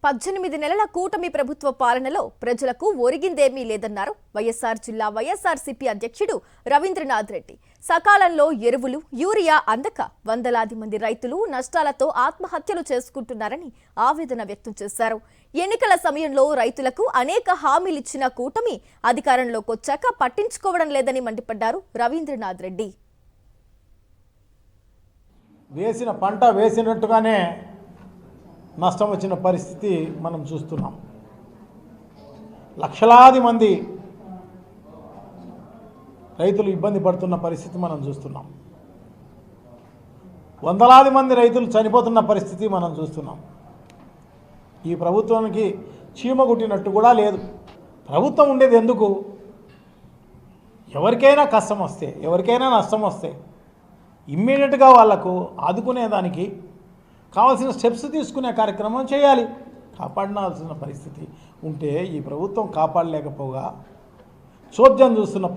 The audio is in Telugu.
18 నెలల కూటమి ప్రభుత్వ పాలనలో ప్రజలకు ఒరిగిందేమీ లేదన్నారు వైఎస్ఆర్ జిల్లా వైఎస్ఆర్సీపీ అధ్యక్షుడు రవీంద్రనాథ్ రెడ్డి. సకాలంలో ఎరువులు, యూరియా అందక వందలాది మంది రైతులు నష్టాలతో ఆత్మహత్యలు చేసుకుంటున్నారని ఆవేదన వ్యక్తం చేశారు. ఎన్నికల సమయంలో రైతులకు అనేక హామీలిచ్చిన కూటమి అధికారంలోకొచ్చాక పట్టించుకోవడం లేదని మండిపడ్డారు రవీంద్రనాథ్ రెడ్డి. వేసిన పంట వేసినట్టుగానే నష్టం వచ్చిన పరిస్థితి మనం చూస్తున్నాం. లక్షలాది మంది రైతులు ఇబ్బంది పడుతున్న పరిస్థితి మనం చూస్తున్నాం. వందలాది మంది రైతులు చనిపోతున్న పరిస్థితి మనం చూస్తున్నాం. ఈ ప్రభుత్వానికి చీమ కుట్టినట్టు కూడా లేదు. ప్రభుత్వం ఉండేది ఎందుకు? ఎవరికైనా కష్టం వస్తే, ఎవరికైనా నష్టం వస్తే ఇమ్మీడియట్గా వాళ్లకు ఆదుకునేదానికి కావాల్సిన స్టెప్స్ తీసుకునే కార్యక్రమం చేయాలి. కాపాడాల్సిన పరిస్థితి ఉంటే ఈ ప్రభుత్వం కాపాడలేకపోగా చోద్యం చూస్తున్న